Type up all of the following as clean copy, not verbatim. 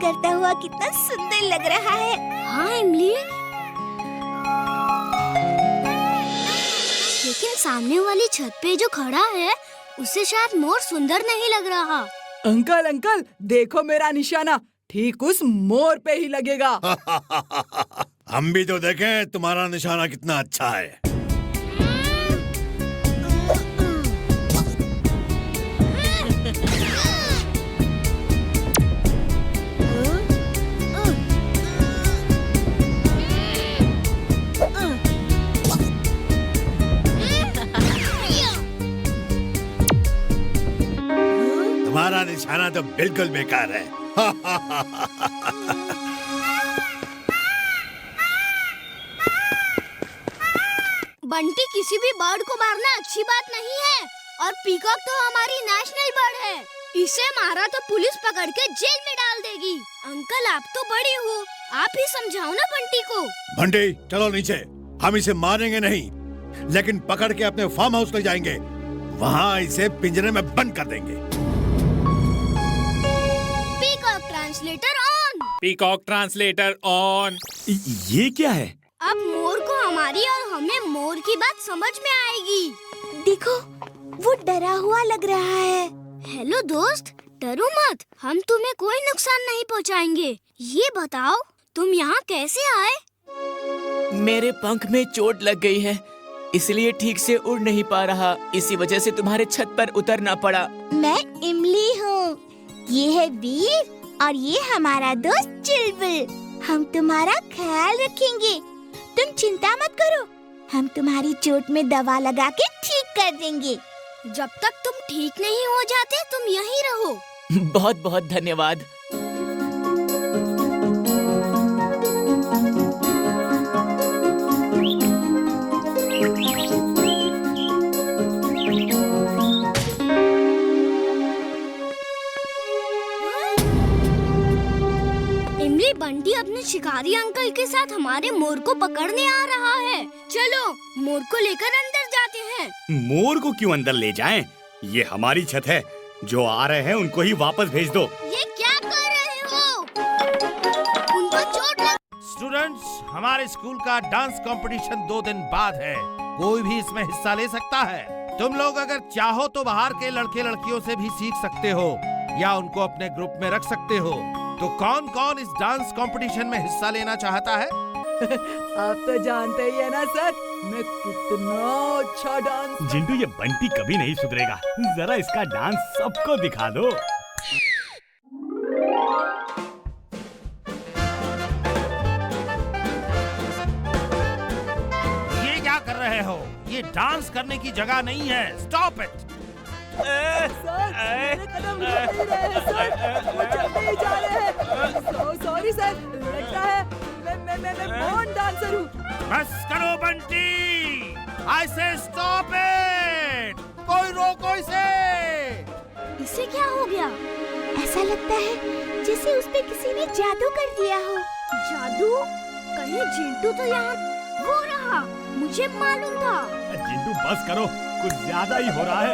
करता हुआ कितना सुंदर लग रहा है। हाँ इमली, लेकिन सामने वाली छत पे जो खड़ा है उसे शायद मोर सुंदर नहीं लग रहा। अंकल अंकल देखो मेरा निशाना ठीक उस मोर पे ही लगेगा। हम भी तो देखें तुम्हारा निशाना कितना अच्छा है। तुम्हारा निशाना तो बिल्कुल बेकार है। बंटी, किसी भी बर्ड को मारना अच्छी बात नहीं है और पीकॉक तो हमारी नेशनल बर्ड है। इसे मारा तो पुलिस पकड़ के जेल में डाल देगी। अंकल आप तो बड़े हो, आप ही समझाओ ना बंटी को। बंटी चलो नीचे, हम इसे मारेंगे नहीं लेकिन पकड़ के अपने फार्म हाउस ले जाएंगे, वहाँ इसे पिंजरे में बंद कर देंगे। Peacock translator on. Peacock translator on. ये क्या है? अब मोर को हमारी और हमें मोर की बात समझ में आएगी। देखो वो डरा हुआ लग रहा है। हेलो दोस्त, डरो मत, हम तुम्हें कोई नुकसान नहीं पहुंचाएंगे। ये बताओ तुम यहाँ कैसे आए? मेरे पंख में चोट लग गई है, इसलिए ठीक से उड़ नहीं पा रहा। इसी वजह से तुम्हारे छत पर उतरना पड़ा। मैं इमली हूँ, ये है वीर और ये हमारा दोस्त चुलबुल। हम तुम्हारा ख्याल रखेंगे, तुम चिंता मत करो, हम तुम्हारी चोट में दवा लगा के ठीक कर देंगे। जब तक तुम ठीक नहीं हो जाते तुम यहीं रहो। बहुत बहुत धन्यवाद। इमली, बंटी अपने शिकारी अंकल के साथ हमारे मोर को पकड़ने आ रहा है। चलो मोर को लेकर अंदर जाते हैं। मोर को क्यों अंदर ले जाएं? ये हमारी छत है, जो आ रहे हैं उनको ही वापस भेज दो। ये क्या कर रहे हो? उनको चोट लग। स्टूडेंट्स, हमारे स्कूल का डांस कंपटीशन 2 दिन बाद है। कोई भी इसमें हिस्सा ले सकता है। तुम लोग अगर चाहो तो बाहर के लड़के लड़कियों से भी सीख सकते हो या उनको अपने ग्रुप में रख सकते हो। तो कौन कौन इस डांस कंपटीशन में हिस्सा लेना चाहता है? आप तो जानते ही है ना सर, मैं कितना अच्छा डांस। जिंटू, ये बंटी कभी नहीं सुधरेगा। जरा इसका डांस सबको दिखा दो। ये क्या कर रहे हो? ये डांस करने की जगह नहीं है। Stop it. सर मेरे कदम रुक नहीं रहे हैं सर, वो चलते ही जा रहे हैं। सॉरी सर, लगता है मैं कौन डांसर हूँ। बस करो बंटी, आई से स्टॉप इट। कोई रोको इसे। इसे क्या हो गया? ऐसा लगता है जैसे उस पे किसी ने जादू कर दिया हो। जादू? कहीं जिंटू तो यहाँ। वो रहा, मुझे मालूम था। जिंटू बस करो, कुछ ज्यादा ही हो रहा है।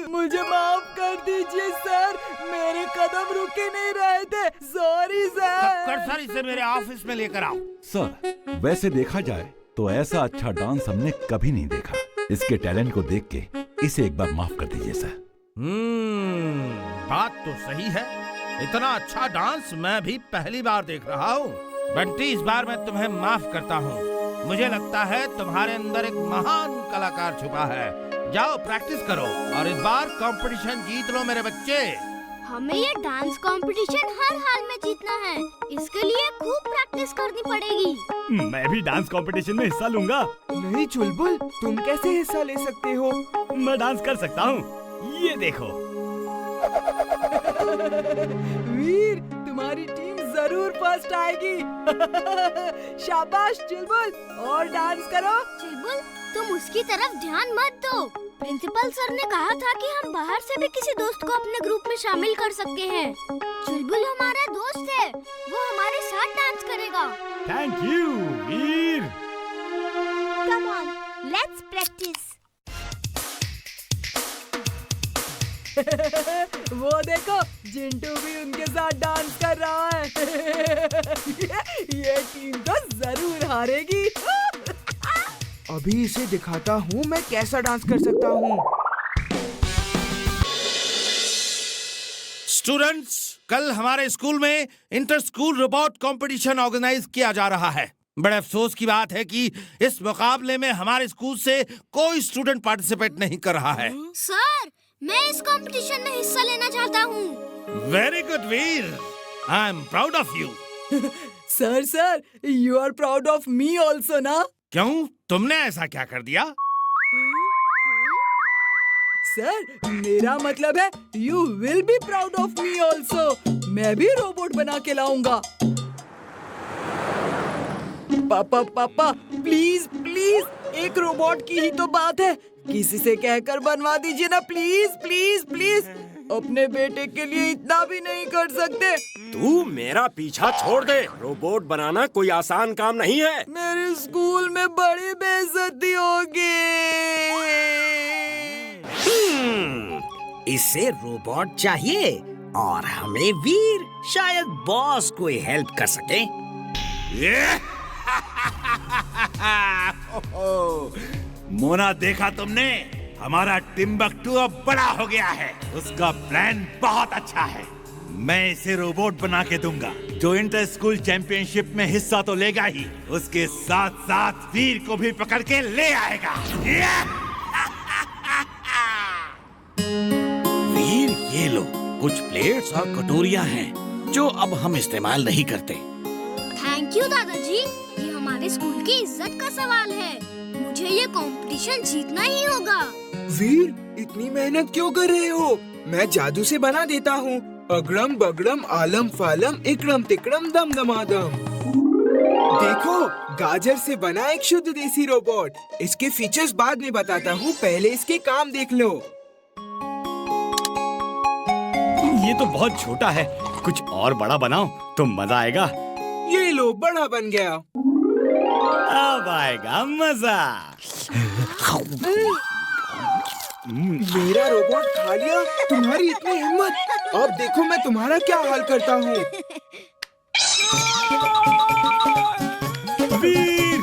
मुझे माफ कर दीजिए सर, मेरे कदम रुक ही नहीं रहे थे। Sorry sir. कर्सर इसे मेरे ऑफिस में लेकर आओ। सर, वैसे देखा जाए तो ऐसा अच्छा डांस हमने कभी नहीं देखा। इसके टैलेंट को देख के इसे एक बार माफ कर दीजिए सर। बात तो सही है। इतना अच्छा डांस मैं भी पहली बार देख रहा हूँ। बंटी, इस बार मैं तुम्हें माफ करता हूँ। मुझे लगता है तुम्हारे अंदर एक महान कलाकार छुपा है। जाओ प्रैक्टिस करो और इस बार कंपटीशन जीत लो मेरे बच्चे। हमें ये डांस कंपटीशन हर हाल में जीतना है, इसके लिए खूब प्रैक्टिस करनी पड़ेगी। मैं भी डांस कंपटीशन में हिस्सा लूंगा। नहीं चुलबुल, तुम कैसे हिस्सा ले सकते हो? मैं डांस कर सकता हूँ, ये देखो। वीर, तुम्हारी टीम जरूर फर्स्ट आएगी। शाबाश चुलबुल, और डांस करो। चुलबुल, तुम उसकी तरफ ध्यान मत दो। प्रिंसिपल सर ने कहा था कि हम बाहर से भी किसी दोस्त को अपने ग्रुप में शामिल कर सकते हैं। चुलबुल हमारा दोस्त है, वो हमारे साथ डांस करेगा। Thank you Veer. Come on, let's practice. वो देखो, जिंटू भी उनके साथ डांस कर रहा है। ये टीम तो जरूर हारेगी। अभी इसे दिखाता हूँ मैं कैसा डांस कर सकता हूँ। स्टूडेंट्स, कल हमारे स्कूल में inter school robot competition organise किया जा रहा है। बड़े अफसोस की बात है कि इस मुकाबले में हमारे स्कूल से कोई स्टूडेंट पार्टिसिपेट नहीं कर रहा है। सर, मैं इस कंपटीशन में हिस्सा लेना चाहता हूँ। Very good Veer, I am proud of you. Sir, you are proud of me also ना? क्यों, तुमने ऐसा क्या कर दिया? सर, मेरा मतलब है you will be proud of me also. मैं भी रोबोट बना के लाऊंगा। पापा प्लीज प्लीज, एक रोबोट की ही तो बात है, किसी से कहकर बनवा दीजिए ना, प्लीज प्लीज प्लीज। अपने बेटे के लिए इतना भी नहीं कर सकते? तू मेरा पीछा छोड़ दे। रोबोट बनाना कोई आसान काम नहीं है। मेरे स्कूल में बड़ी बेइज्जती होगी। इसे रोबोट चाहिए और हमें वीर। शायद बॉस कोई हेल्प कर सके। मोना, देखा तुमने? हमारा टिम्बक्टू अब बड़ा हो गया है। उसका प्लान बहुत अच्छा है। मैं इसे रोबोट बना के दूंगा जो इंटर स्कूल चैंपियनशिप में हिस्सा तो लेगा ही, उसके साथ साथ वीर को भी पकड़ के ले आएगा। वीर, ये लो, कुछ प्लेट्स और कटोरियां हैं जो अब हम इस्तेमाल नहीं करते। थैंक यू दादाजी, ये हमारे स्कूल की इज्जत का सवाल है। मुझे ये कंपटीशन जीतना ही होगा। वीर, इतनी मेहनत क्यों कर रहे हो? मैं जादू से बना देता हूँ। अगड़म बगड़म आलम फालम इकड़म तिकड़म दम दमादम। देखो, गाजर से बना एक शुद्ध देसी रोबोट। इसके फीचर्स बाद में बताता हूँ, पहले इसके काम देख लो। ये तो बहुत छोटा है, कुछ और बड़ा बनाओ तो मजा आएगा। ये लो, बड़ा बन गया। अब आएगा मजा। मेरा रोबोट खा लिया? तुम्हारी इतनी हिम्मत! अब देखो मैं तुम्हारा क्या हाल करता हूँ। वीर,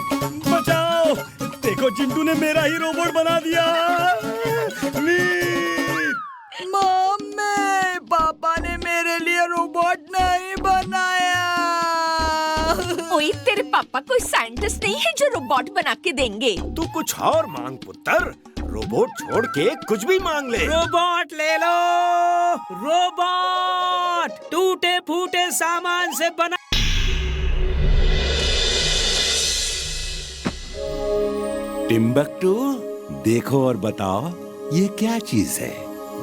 बचाओ! देखो, चिंटू ने मेरा ही रोबोट बना दिया। वीर! मम्मी, पापा ने मेरे लिए रोबोट नहीं बनाया। ओए, तेरे पापा कोई साइंटिस्ट नहीं है जो रोबोट बना के देंगे। तू कुछ और मांग पुत्र, रोबोट छोड़ के कुछ भी मांग ले। रोबोट ले लो, रोबोट टूटे फूटे सामान से बना। टिम्बक्टू, देखो और बताओ ये क्या चीज है?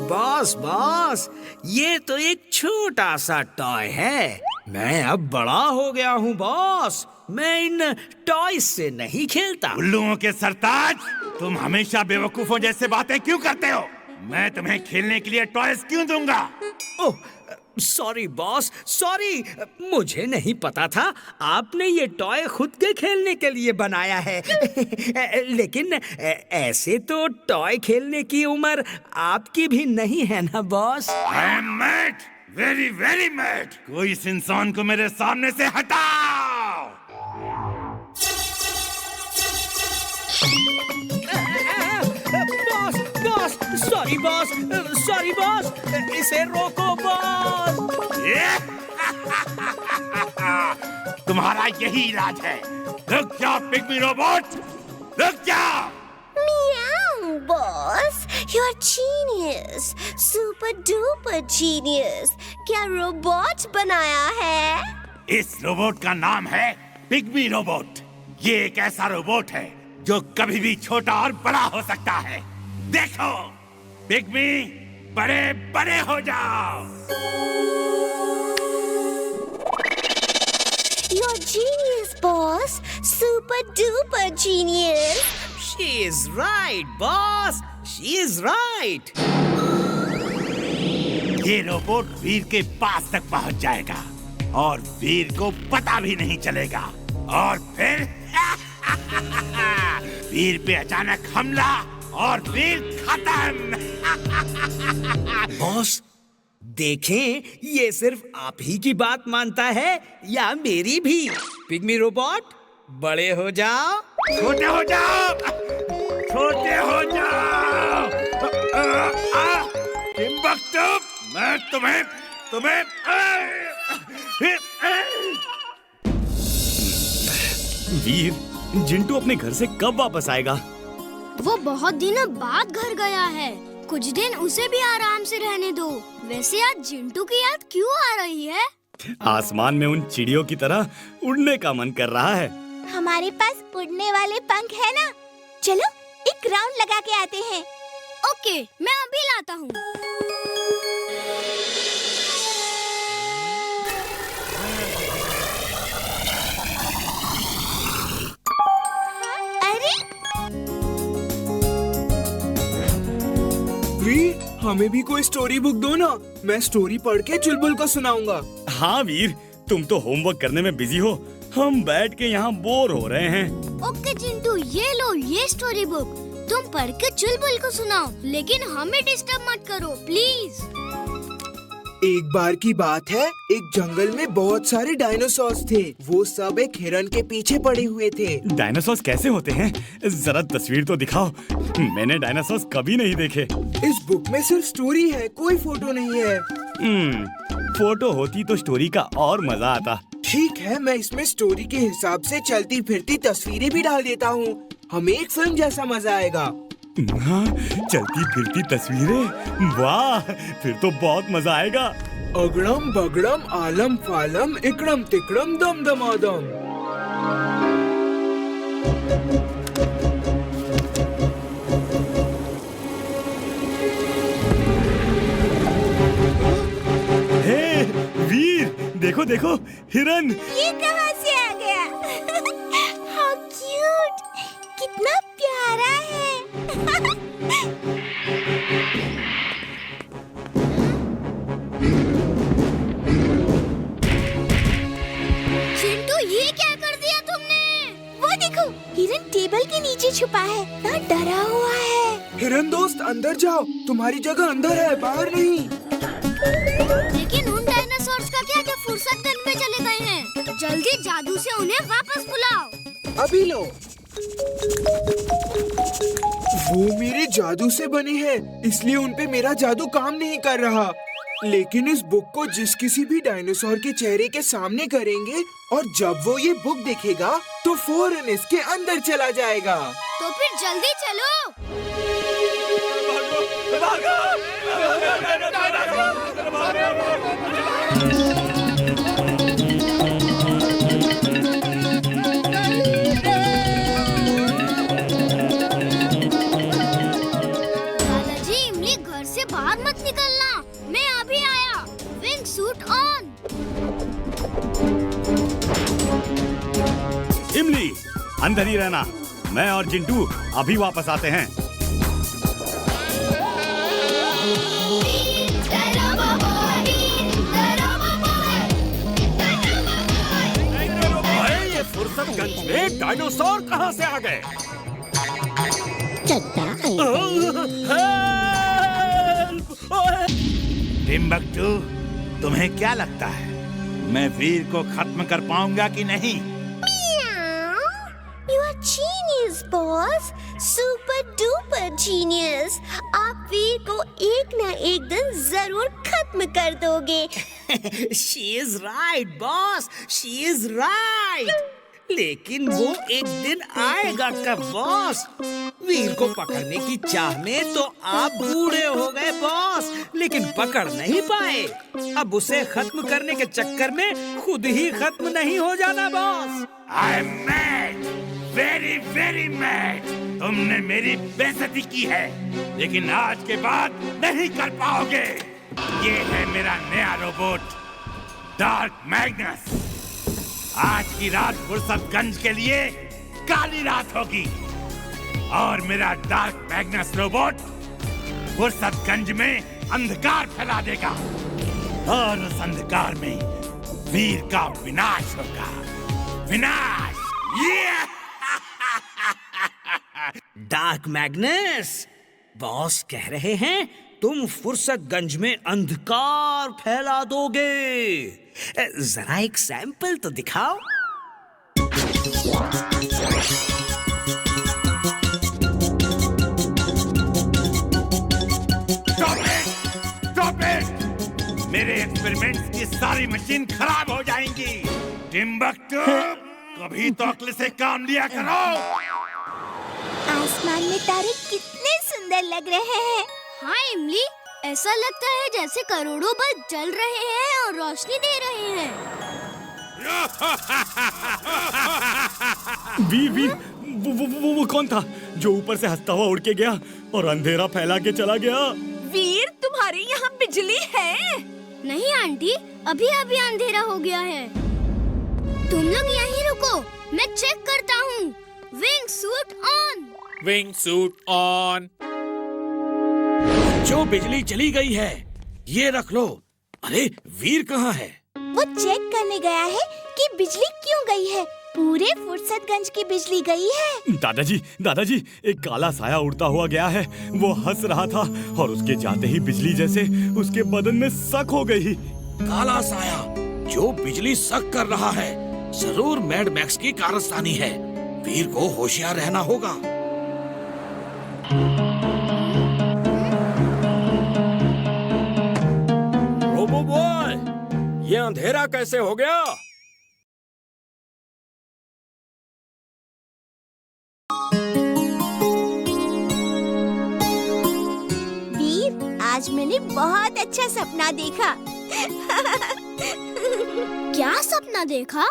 बॉस, ये तो एक छोटा सा टॉय है। मैं अब बड़ा हो गया हूँ बॉस। मैं इन टॉयज से नहीं खेलता। उल्लुओं के सरताज, तुम हमेशा बेवकूफों जैसे बातें क्यों करते हो? मैं तुम्हें खेलने के लिए टॉयज क्यों दूंगा? ओह, सॉरी बॉस, सॉरी। मुझे नहीं पता था आपने ये टॉय खुद के खेलने के लिए बनाया है। लेकिन ऐसे तो टॉय खेलने की उम्र आपकी भी नहीं है ना boss? I am mad, very very mad. कोई इस इंसान को मेरे सामने से हटाओ। Boss, sorry boss, sorry boss, इसे रोको बॉस। तुम्हारा यही इलाज है। रुक जाओ पिग्मी रोबोट, रुक जाओ। Meow, boss. You're genius. Super duper genius. क्या रोबोट बनाया है? इस रोबोट का नाम है पिग्मी रोबोट। ये एक ऐसा रोबोट है जो कभी भी छोटा और बड़ा हो सकता है। देखो, पिग्मी, बड़े बड़े हो जाओ। You're genius, boss. Super duper genius. She is right, boss. She is right. ये रोबोट वीर के पास तक पहुंच जाएगा और वीर को पता भी नहीं चलेगा। और फिर वीर पे अचानक हमला और वीर खत्म। बॉस, देखें ये सिर्फ आप ही की बात मानता है या मेरी भी। पिग्मी रोबोट, बड़े हो जाओ, छोटे हो जाओ, छोटे हो जाओ। टिम्बक्टू, मैं तुम्हें वीर, जिंटू अपने घर से कब वापस आएगा? वो बहुत दिनों बाद घर गया है। कुछ दिन उसे भी आराम से रहने दो। वैसे आज जिंटू की याद क्यों आ रही है? आसमान में उन चिड़ियों की तरह उड़ने का मन कर रहा है। हमारे पास उड़ने वाले पंख है ना, चलो एक राउंड लगा के आते हैं। ओके, मैं अभी लाता हूँ। वीर, हमें भी कोई स्टोरी बुक दो ना, मैं स्टोरी पढ़ के चुलबुल को सुनाऊंगा। हाँ वीर, तुम तो होमवर्क करने में बिजी हो, हम बैठ के यहाँ बोर हो रहे हैं। ओके चिंटू, ये लो ये स्टोरी बुक, तुम पढ़ के चुलबुल को सुनाओ, लेकिन हमें डिस्टर्ब मत करो प्लीज। एक बार की बात है, एक जंगल में बहुत सारे डायनासोर्स थे। वो सब एक हिरन के पीछे पड़े हुए थे। डायनासोर्स कैसे होते हैं? जरा तस्वीर तो दिखाओ, मैंने डायनासोर्स कभी नहीं देखे। इस बुक में सिर्फ स्टोरी है, कोई फोटो नहीं है। फोटो होती तो स्टोरी का और मजा आता। ठीक है, मैं इसमें स्टोरी के हिसाब से चलती फिरती तस्वीरें भी डाल देता हूँ, हमें एक फिल्म जैसा मजा आएगा। हाँ, चलती फिरती तस्वीरें, वाह, फिर तो बहुत मजा आएगा। अगड़म बगड़म आलम फालम इकड़म तिकड़म दम दमादम। हे वीर, देखो देखो, हिरन। ये कहाँ से आ गया? हाउ क्यूट, कितना प्यारा है। चिंटू, ये क्या कर दिया तुमने? वो देखो, हिरन टेबल के नीचे छुपा है, ना डरा हुआ है। हिरन दोस्त, अंदर जाओ, तुम्हारी जगह अंदर है, बाहर नहीं। लेकिन उन डायनासोर्स का क्या जो फुर्सत गन में चले गए हैं? जल्दी जादू से उन्हें वापस बुलाओ। अभी लो। वो मेरे जादू से बने हैं, इसलिए उन पे मेरा जादू काम नहीं कर रहा। लेकिन इस बुक को जिस किसी भी डायनासोर के चेहरे के सामने करेंगे और जब वो ये बुक देखेगा तो फौरन इसके अंदर चला जाएगा। तो फिर जल्दी चलो। दादाजी, इमली घर से बाहर मत निकलना, मैं अभी आया। Wing suit on. इमली, अंदर ही रहना, मैं और जिंटू अभी वापस आते हैं। ये फुर्सतगंज में डायनासोर कहाँ से आ गए? टिम्बक्टू, तुम्हें क्या लगता है मैं वीर को खत्म कर पाऊंगा कि नहीं? You are genius, boss. Super duper genius. आप वीर को एक न एक दिन जरूर खत्म कर दोगे। She is right, boss. She is right. लेकिन वो एक दिन आएगा कब, बॉस? वीर को पकड़ने की चाह में तो आप बूढ़े हो गए, बॉस, लेकिन पकड़ नहीं पाए। अब उसे खत्म करने के चक्कर में खुद ही खत्म नहीं हो जाना, boss. I am mad, very very mad. तुमने मेरी बेइज्जती की है, लेकिन आज के बाद नहीं कर पाओगे। ये है मेरा नया रोबोट, डार्क मैग्नस। आज की रात फुर्सतगंज के लिए काली रात होगी और मेरा डार्क मैग्नस रोबोट फुर्सतगंज में अंधकार फैला देगा और उस अंधकार में वीर का विनाश होगा। विनाश! डार्क मैग्नस, बॉस कह रहे हैं तुम फुर्सतगंज में अंधकार फैला दोगे। जरा एक सैंपल तो दिखाओ। Stop it! मेरे एक्सपेरिमेंट्स की सारी मशीन खराब हो जाएंगी। टिम्बक्टू, कभी तो अक्ल से काम लिया करो। आसमान में तारे कितने सुंदर लग रहे हैं। हाँ इमली, ऐसा लगता है जैसे करोड़ों बल्ब जल रहे हैं और रोशनी दे रहे हैं। वीर, वो कौन था जो ऊपर से हंसता हुआ उड़ के गया और अंधेरा फैला के चला गया? वीर, तुम्हारे यहाँ बिजली है? नहीं आंटी, अभी अभी अंधेरा हो गया है। तुम लोग यहीं रुको, मैं चेक करता हूँ। Wing suit on. Wing suit on. जो बिजली चली गई है, ये रख लो। अरे वीर कहाँ है? वो चेक करने गया है कि बिजली क्यों गई है। पूरे फुर्सतगंज की बिजली गई है। दादाजी, एक काला साया उड़ता हुआ गया है। वो हंस रहा था और उसके जाते ही बिजली जैसे उसके बदन में शक हो गई। काला साया जो बिजली सक कर रहा है, जरूर मैड मैक्स की कारस्तानी है। वीर को होशियार रहना होगा। रोबो बॉय, ये अंधेरा कैसे हो गया? वीर, आज मैंने बहुत अच्छा सपना देखा। क्या सपना देखा?